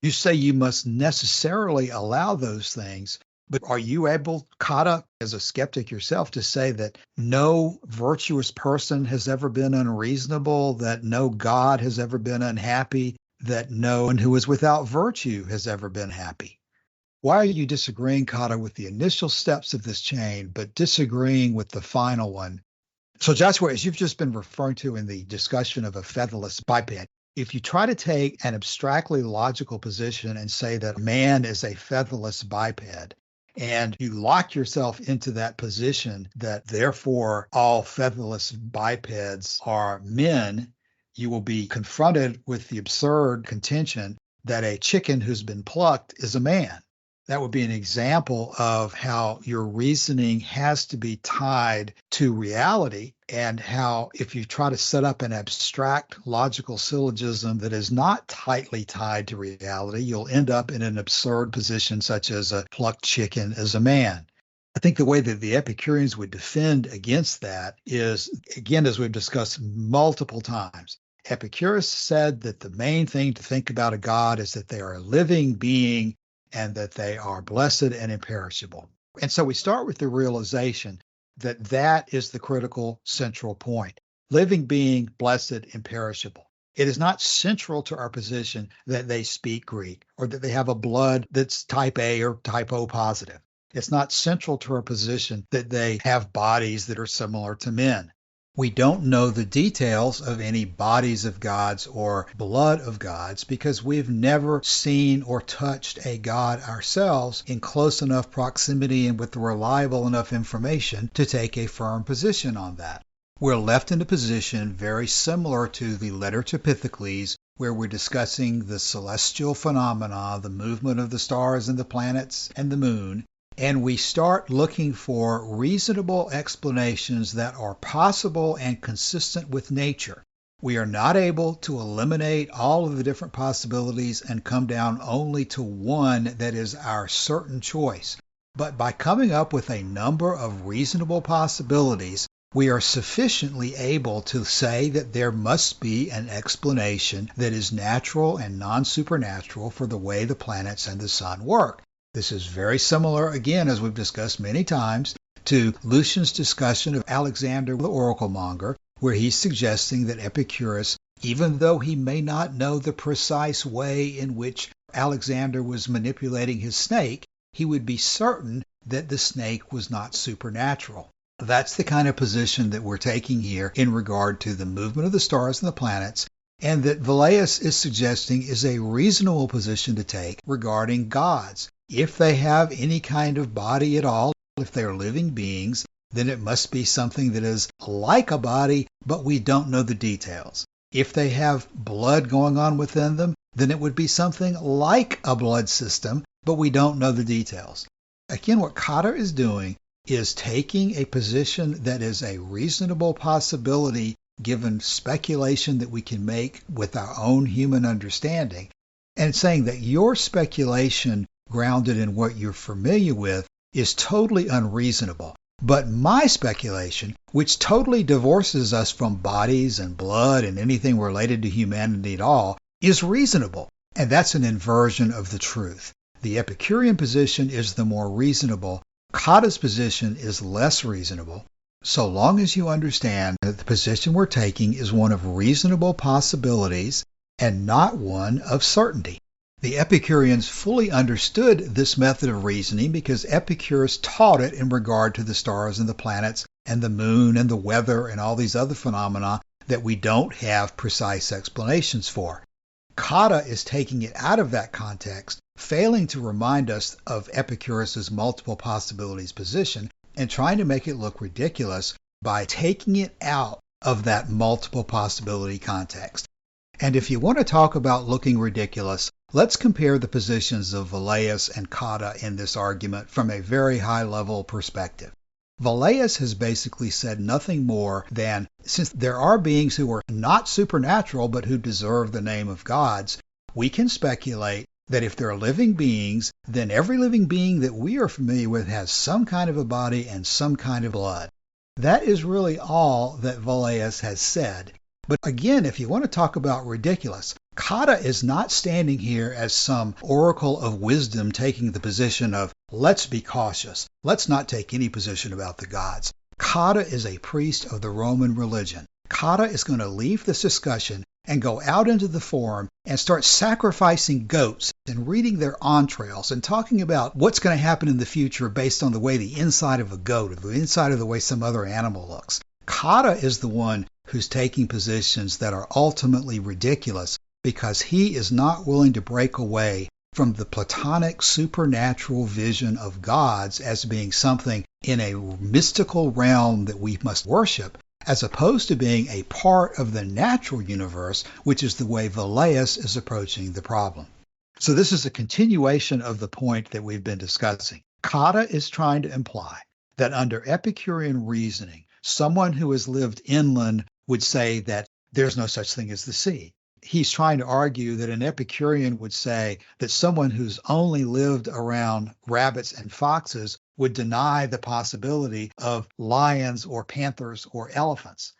You say you must necessarily allow those things, but are you able, Cotta, as a skeptic yourself, to say that no virtuous person has ever been unreasonable, that no God has ever been unhappy, that no one who is without virtue has ever been happy? Why are you disagreeing, Cotta, with the initial steps of this chain, but disagreeing with the final one? So Joshua, as you've just been referring to in the discussion of a featherless biped, if you try to take an abstractly logical position and say that man is a featherless biped, and you lock yourself into that position that therefore all featherless bipeds are men, you will be confronted with the absurd contention that a chicken who's been plucked is a man. That would be an example of how your reasoning has to be tied to reality, and how if you try to set up an abstract logical syllogism that is not tightly tied to reality, you'll end up in an absurd position such as a plucked chicken is a man. I think the way that the Epicureans would defend against that is, again, as we've discussed multiple times, Epicurus said that the main thing to think about a god is that they are a living being and that they are blessed and imperishable. And so we start with the realization that that is the critical central point. Living being, blessed, imperishable. It is not central to our position that they speak Greek or that they have a blood that's type A or type O positive. It's not central to our position that they have bodies that are similar to men. We don't know the details of any bodies of gods or blood of gods because we've never seen or touched a god ourselves in close enough proximity and with reliable enough information to take a firm position on that. We're left in a position very similar to the letter to Pythocles, where we're discussing the celestial phenomena, the movement of the stars and the planets and the moon, and we start looking for reasonable explanations that are possible and consistent with nature. We are not able to eliminate all of the different possibilities and come down only to one that is our certain choice. But by coming up with a number of reasonable possibilities, we are sufficiently able to say that there must be an explanation that is natural and non-supernatural for the way the planets and the sun work. This is very similar, again, as we've discussed many times, to Lucian's discussion of Alexander the oracle monger, where he's suggesting that Epicurus, even though he may not know the precise way in which Alexander was manipulating his snake, he would be certain that the snake was not supernatural. That's the kind of position that we're taking here in regard to the movement of the stars and the planets, and that Velleius is suggesting is a reasonable position to take regarding gods. If they have any kind of body at all, if they are living beings, then it must be something that is like a body, but we don't know the details. If they have blood going on within them, then it would be something like a blood system, but we don't know the details. Again, what Cotta is doing is taking a position that is a reasonable possibility given speculation that we can make with our own human understanding, and saying that your speculation grounded in what you're familiar with is totally unreasonable. But my speculation, which totally divorces us from bodies and blood and anything related to humanity at all, is reasonable. And that's an inversion of the truth. The Epicurean position is the more reasonable. Cotta's position is less reasonable. So long as you understand that the position we're taking is one of reasonable possibilities and not one of certainty. The Epicureans fully understood this method of reasoning because Epicurus taught it in regard to the stars and the planets and the moon and the weather and all these other phenomena that we don't have precise explanations for. Cotta is taking it out of that context, failing to remind us of Epicurus's multiple possibilities position and trying to make it look ridiculous by taking it out of that multiple possibility context. And if you want to talk about looking ridiculous, let's compare the positions of Velleius and Cotta in this argument from a very high-level perspective. Velleius has basically said nothing more than, since there are beings who are not supernatural but who deserve the name of gods, we can speculate that if they're living beings, then every living being that we are familiar with has some kind of a body and some kind of blood. That is really all that Velleius has said. But again, if you want to talk about ridiculous, Cotta is not standing here as some oracle of wisdom taking the position of, let's be cautious, let's not take any position about the gods. Cotta is a priest of the Roman religion. Cotta is going to leave this discussion and go out into the forum and start sacrificing goats and reading their entrails and talking about what's going to happen in the future based on the way the inside of a goat or the inside of the way some other animal looks. Cotta is the one who's taking positions that are ultimately ridiculous because he is not willing to break away from the Platonic supernatural vision of gods as being something in a mystical realm that we must worship, as opposed to being a part of the natural universe, which is the way Velleius is approaching the problem. So this is a continuation of the point that we've been discussing. Cotta is trying to imply that under Epicurean reasoning, someone who has lived inland would say that there's no such thing as the sea. He's trying to argue that an Epicurean would say that someone who's only lived around rabbits and foxes would deny the possibility of lions or panthers or elephants.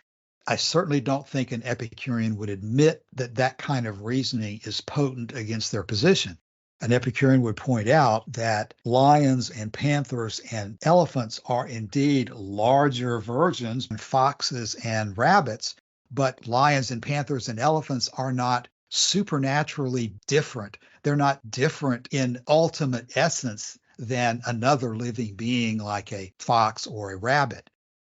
I certainly don't think an Epicurean would admit that that kind of reasoning is potent against their position. An Epicurean would point out that lions and panthers and elephants are indeed larger versions than foxes and rabbits, but lions and panthers and elephants are not supernaturally different. They're not different in ultimate essence than another living being like a fox or a rabbit.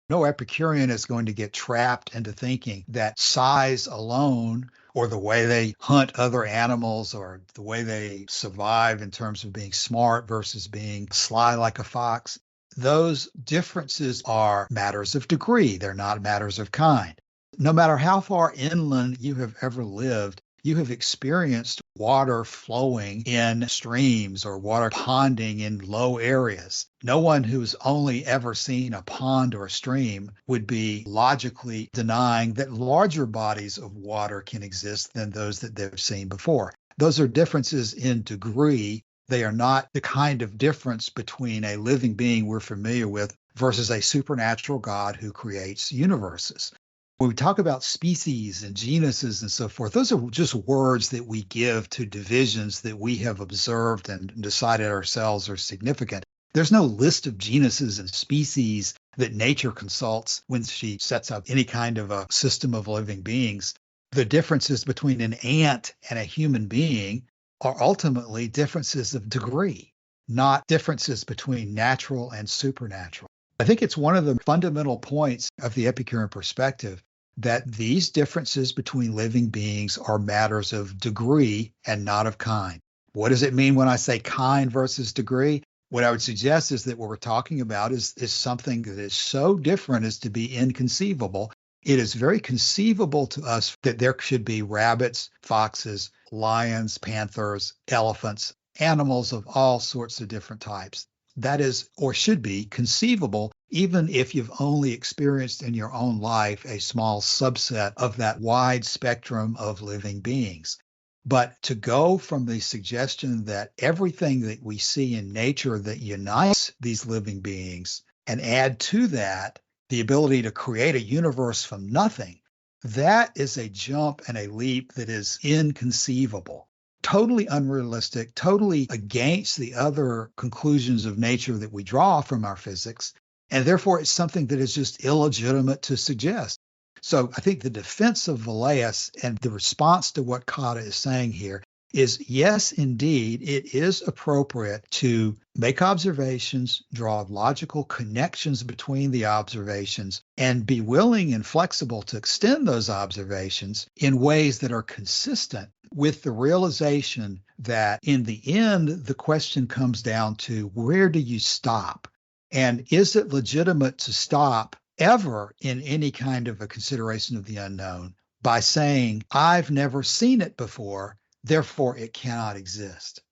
No Epicurean is going to get trapped into thinking that size alone, or the way they hunt other animals, or the way they survive in terms of being smart versus being sly like a fox, those differences are matters of degree. They're not matters of kind. No matter how far inland you have ever lived, you have experienced water flowing in streams or water ponding in low areas. No one who's only ever seen a pond or a stream would be logically denying that larger bodies of water can exist than those that they've seen before. Those are differences in degree. They are not the kind of difference between a living being we're familiar with versus a supernatural God who creates universes. When we talk about species and genuses and so forth, those are just words that we give to divisions that we have observed and decided ourselves are significant. There's no list of genuses and species that nature consults when she sets up any kind of a system of living beings. The differences between an ant and a human being are ultimately differences of degree, not differences between natural and supernatural. I think it's one of the fundamental points of the Epicurean perspective that these differences between living beings are matters of degree and not of kind. What does it mean when I say kind versus degree? What I would suggest is that what we're talking about is something that is so different as to be inconceivable. It is very conceivable to us that there should be rabbits, foxes, lions, panthers, elephants, animals of all sorts of different types. That is, or should be, conceivable, even if you've only experienced in your own life a small subset of that wide spectrum of living beings. But to go from the suggestion that everything that we see in nature that unites these living beings and add to that the ability to create a universe from nothing, that is a jump and a leap that is inconceivable. Totally unrealistic, totally against the other conclusions of nature that we draw from our physics, and therefore it's something that is just illegitimate to suggest. So I think the defense of Velleius and the response to what Cotta is saying here is yes, indeed, it is appropriate to make observations, draw logical connections between the observations, and be willing and flexible to extend those observations in ways that are consistent with the realization that in the end, the question comes down to where do you stop? And is it legitimate to stop ever in any kind of a consideration of the unknown by saying, I've never seen it before, therefore it cannot exist?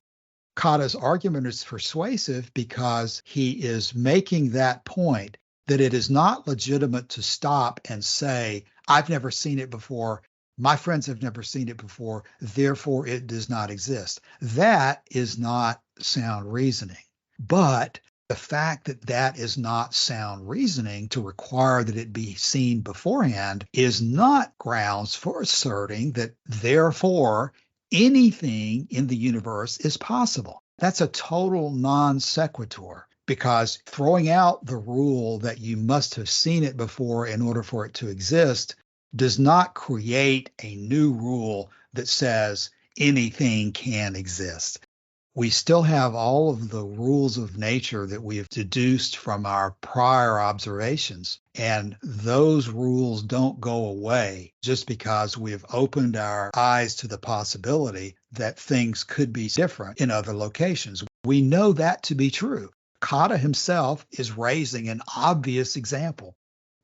Cotta's argument is persuasive because he is making that point that it is not legitimate to stop and say, I've never seen it before, my friends have never seen it before, therefore it does not exist. That is not sound reasoning. But the fact that that is not sound reasoning to require that it be seen beforehand is not grounds for asserting that therefore anything in the universe is possible. That's a total non sequitur, because throwing out the rule that you must have seen it before in order for it to exist does not create a new rule that says anything can exist. We still have all of the rules of nature that we have deduced from our prior observations, and those rules don't go away just because we have opened our eyes to the possibility that things could be different in other locations. We know that to be true. Cotta himself is raising an obvious example.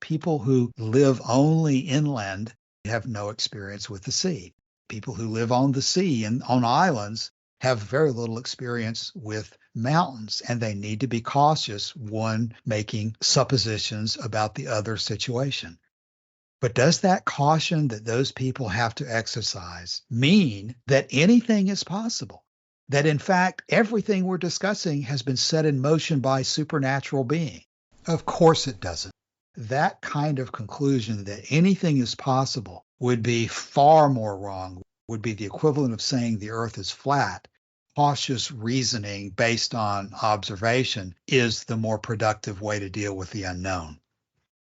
People who live only inland have no experience with the sea. People who live on the sea and on islands have very little experience with mountains, and they need to be cautious when making suppositions about the other situation. But does that caution that those people have to exercise mean that anything is possible? That in fact, everything we're discussing has been set in motion by supernatural being? Of course it doesn't. That kind of conclusion that anything is possible would be far more wrong, would be the equivalent of saying the earth is flat. Cautious reasoning based on observation is the more productive way to deal with the unknown.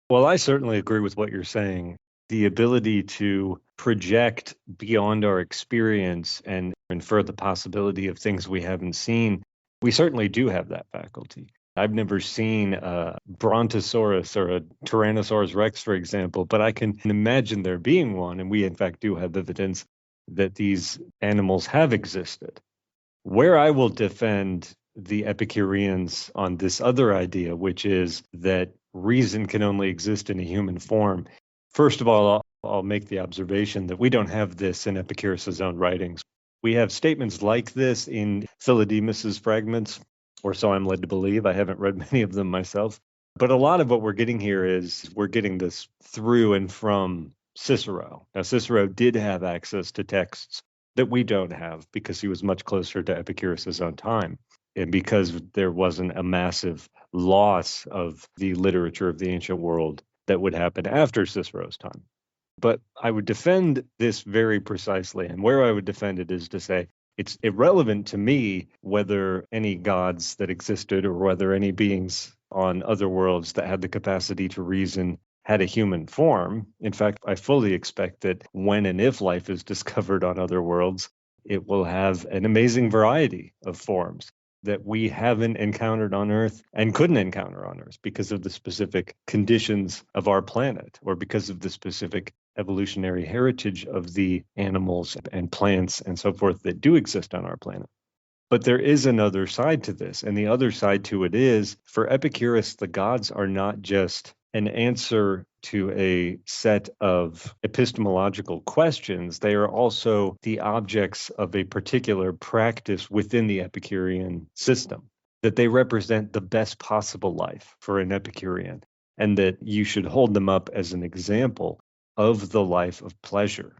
Well, I certainly agree with what you're saying. The ability to project beyond our experience and infer the possibility of things we haven't seen, we certainly do have that faculty. I've never seen a brontosaurus or a Tyrannosaurus rex, for example, but I can imagine there being one, and we in fact do have evidence that these animals have existed. Where I will defend the Epicureans on this other idea, which is that reason can only exist in a human form. First of all, I'll make the observation that we don't have this in Epicurus' own writings. We have statements like this in Philodemus's fragments, or so I'm led to believe. I haven't read many of them myself. But a lot of what we're getting here is we're getting this through and from Cicero. Now, Cicero did have access to texts that we don't have because he was much closer to Epicurus' own time, and because there wasn't a massive loss of the literature of the ancient world that would happen after Cicero's time. But I would defend this very precisely, and where I would defend it is to say it's irrelevant to me whether any gods that existed or whether any beings on other worlds that had the capacity to reason had a human form. In fact, I fully expect that when and if life is discovered on other worlds, it will have an amazing variety of forms that we haven't encountered on Earth and couldn't encounter on Earth because of the specific conditions of our planet or because of the specific evolutionary heritage of the animals and plants and so forth that do exist on our planet. But there is another side to this, and the other side to it is, for Epicurus, the gods are not just an answer to a set of epistemological questions. They are also the objects of a particular practice within the Epicurean system, that they represent the best possible life for an Epicurean, and that you should hold them up as an example of the life of pleasure.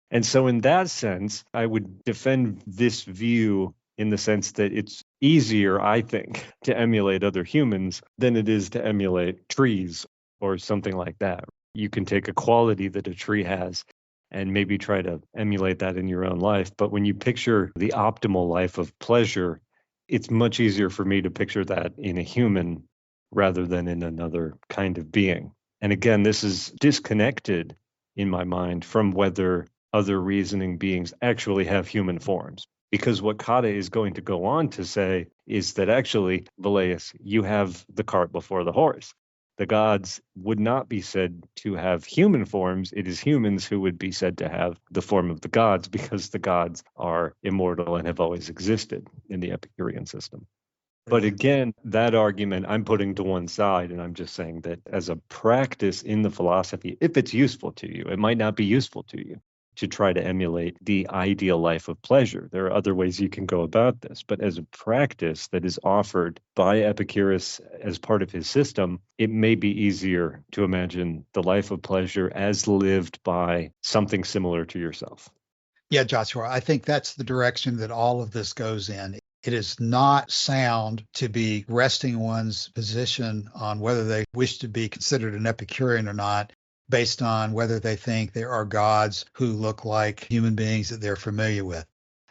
And so in that sense, I would defend this view in the sense that it's easier, I think, to emulate other humans than it is to emulate trees or something like that. You can take a quality that a tree has and maybe try to emulate that in your own life. But when you picture the optimal life of pleasure, it's much easier for me to picture that in a human rather than in another kind of being. And again, this is disconnected in my mind from whether other reasoning beings actually have human forms. Because what Cotta is going to go on to say is that actually, Velleius, you have the cart before the horse. The gods would not be said to have human forms. It is humans who would be said to have the form of the gods because the gods are immortal and have always existed in the Epicurean system. But again, that argument I'm putting to one side, and I'm just saying that as a practice in the philosophy, if it's useful to you, it might not be useful to you to try to emulate the ideal life of pleasure. There are other ways you can go about this, but as a practice that is offered by Epicurus as part of his system, it may be easier to imagine the life of pleasure as lived by something similar to yourself. Yeah, Joshua, I think that's the direction that all of this goes in. It is not sound to be resting one's position on whether they wish to be considered an Epicurean or not, based on whether they think there are gods who look like human beings that they're familiar with.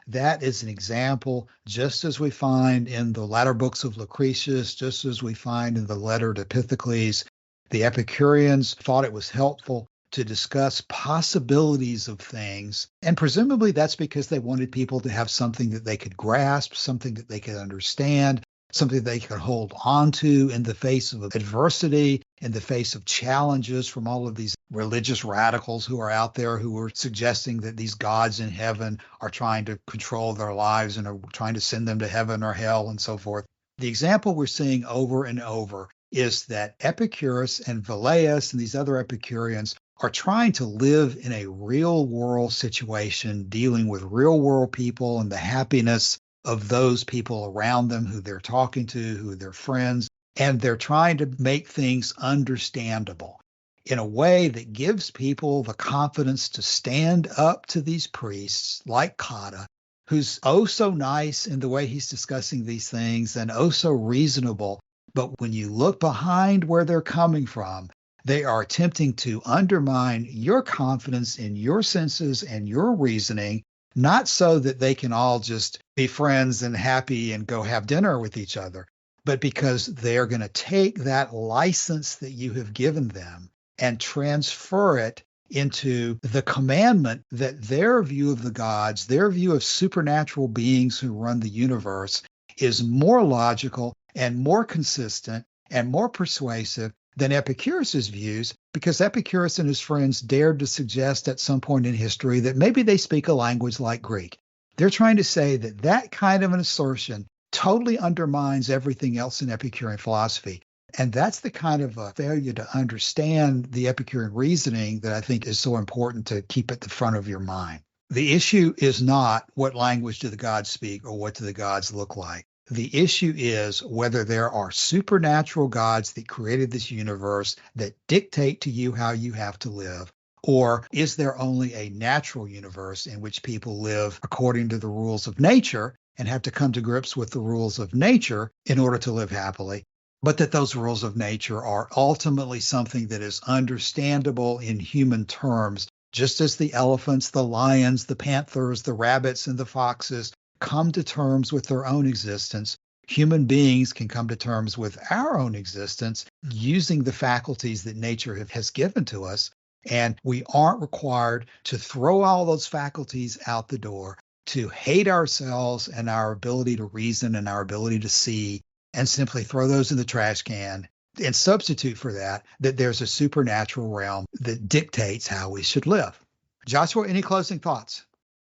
That is an example, just as we find in the latter books of Lucretius, just as we find in the letter to Epicurus. The Epicureans thought it was helpful to discuss possibilities of things. And presumably that's because they wanted people to have something that they could grasp, something that they could understand, something they could hold on to in the face of adversity, in the face of challenges from all of these religious radicals who are out there who are suggesting that these gods in heaven are trying to control their lives and are trying to send them to heaven or hell and so forth. The example we're seeing over and over is that Epicurus and Velleius and these other Epicureans are trying to live in a real world situation, dealing with real world people and the happiness of those people around them who they're talking to, who are their friends, and they're trying to make things understandable in a way that gives people the confidence to stand up to these priests like Cotta, who's oh so nice in the way he's discussing these things and oh so reasonable. But when you look behind where they're coming from, they are attempting to undermine your confidence in your senses and your reasoning, not so that they can all just be friends and happy and go have dinner with each other, but because they're going to take that license that you have given them and transfer it into the commandment that their view of the gods, their view of supernatural beings who run the universe is more logical and more consistent and more persuasive than Epicurus's views, because Epicurus and his friends dared to suggest at some point in history that maybe they speak a language like Greek. They're trying to say that that kind of an assertion totally undermines everything else in Epicurean philosophy. And that's the kind of a failure to understand the Epicurean reasoning that I think is so important to keep at the front of your mind. The issue is not what language do the gods speak or what do the gods look like. The issue is whether there are supernatural gods that created this universe that dictate to you how you have to live, or is there only a natural universe in which people live according to the rules of nature and have to come to grips with the rules of nature in order to live happily, but that those rules of nature are ultimately something that is understandable in human terms, just as the elephants, the lions, the panthers, the rabbits, and the foxes come to terms with their own existence. Human beings can come to terms with our own existence using the faculties that nature has given to us. And we aren't required to throw all those faculties out the door, to hate ourselves and our ability to reason and our ability to see, and simply throw those in the trash can and substitute for that there's a supernatural realm that dictates how we should live. Joshua, any closing thoughts?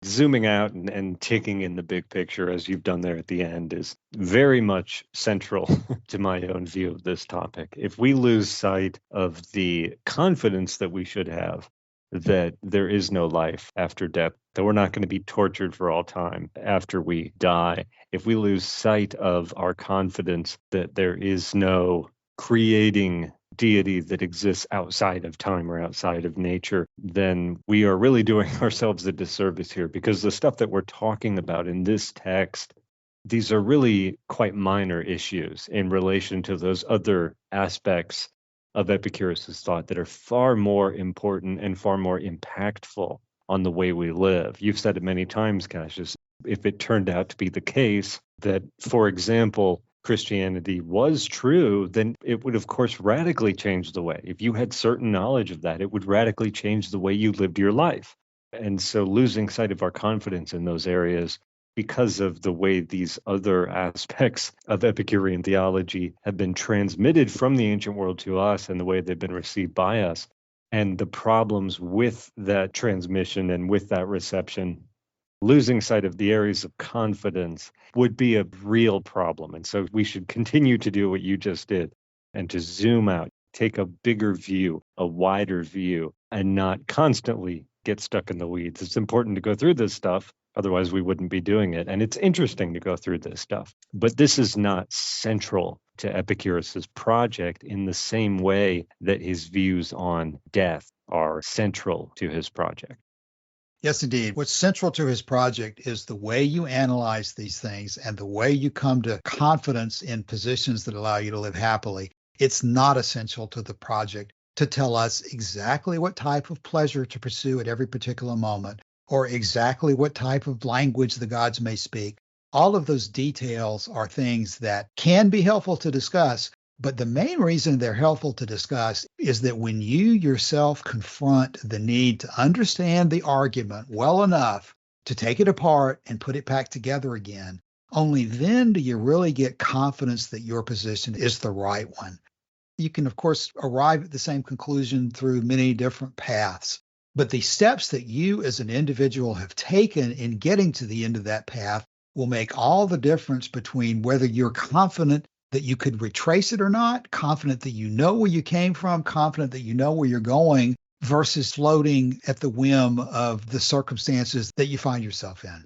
Zooming out and taking in the big picture, as you've done there at the end, is very much central to my own view of this topic. If we lose sight of the confidence that we should have that there is no life after death, that we're not going to be tortured for all time after we die, if we lose sight of our confidence that there is no creating deity that exists outside of time or outside of nature, then we are really doing ourselves a disservice here, because the stuff that we're talking about in this text, these are really quite minor issues in relation to those other aspects of Epicurus's thought that are far more important and far more impactful on the way we live. You've said it many times, Cassius, if it turned out to be the case that, for example, Christianity was true, then it would, of course, radically change the way. If you had certain knowledge of that, it would radically change the way you lived your life. And so losing sight of our confidence in those areas because of the way these other aspects of Epicurean theology have been transmitted from the ancient world to us and the way they've been received by us, and the problems with that transmission and with that reception, losing sight of the areas of confidence would be a real problem. And so we should continue to do what you just did and to zoom out, take a bigger view, a wider view, and not constantly get stuck in the weeds. It's important to go through this stuff. Otherwise, we wouldn't be doing it. And it's interesting to go through this stuff. But this is not central to Epicurus's project in the same way that his views on death are central to his project. Yes, indeed. What's central to his project is the way you analyze these things and the way you come to confidence in positions that allow you to live happily. It's not essential to the project to tell us exactly what type of pleasure to pursue at every particular moment, or exactly what type of language the gods may speak. All of those details are things that can be helpful to discuss, but the main reason they're helpful to discuss is that when you yourself confront the need to understand the argument well enough to take it apart and put it back together again, only then do you really get confidence that your position is the right one. You can, of course, arrive at the same conclusion through many different paths, but the steps that you as an individual have taken in getting to the end of that path will make all the difference between whether you're confident that you could retrace it or not, confident that you know where you came from, confident that you know where you're going, versus floating at the whim of the circumstances that you find yourself in.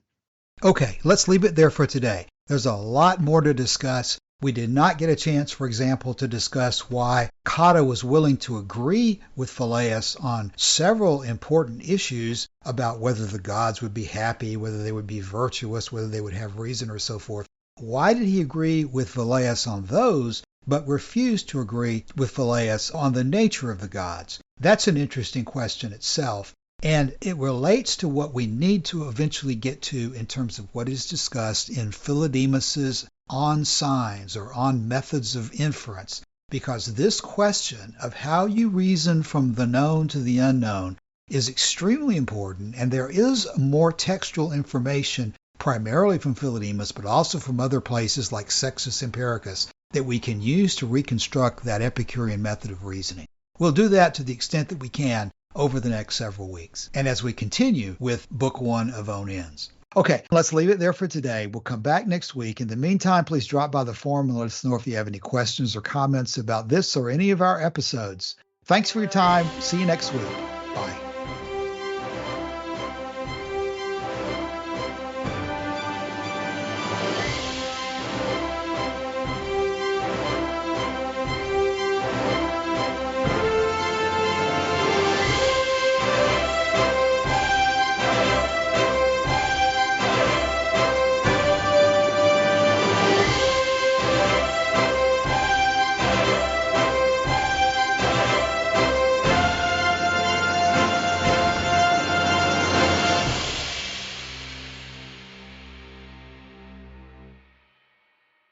Okay, let's leave it there for today. There's a lot more to discuss. We did not get a chance, for example, to discuss why Cotta was willing to agree with Velleius on several important issues about whether the gods would be happy, whether they would be virtuous, whether they would have reason, or so forth. Why did he agree with Velleius on those, but refused to agree with Velleius on the nature of the gods? That's an interesting question itself, and it relates to what we need to eventually get to in terms of what is discussed in Philodemus's On Signs or On Methods of Inference, because this question of how you reason from the known to the unknown is extremely important, and there is more textual information primarily from Philodemus, but also from other places like Sextus Empiricus, that we can use to reconstruct that Epicurean method of reasoning. We'll do that to the extent that we can over the next several weeks, and as we continue with Book 1 of On Ends. Okay, let's leave it there for today. We'll come back next week. In the meantime, please drop by the forum and let us know if you have any questions or comments about this or any of our episodes. Thanks for your time. See you next week. Bye.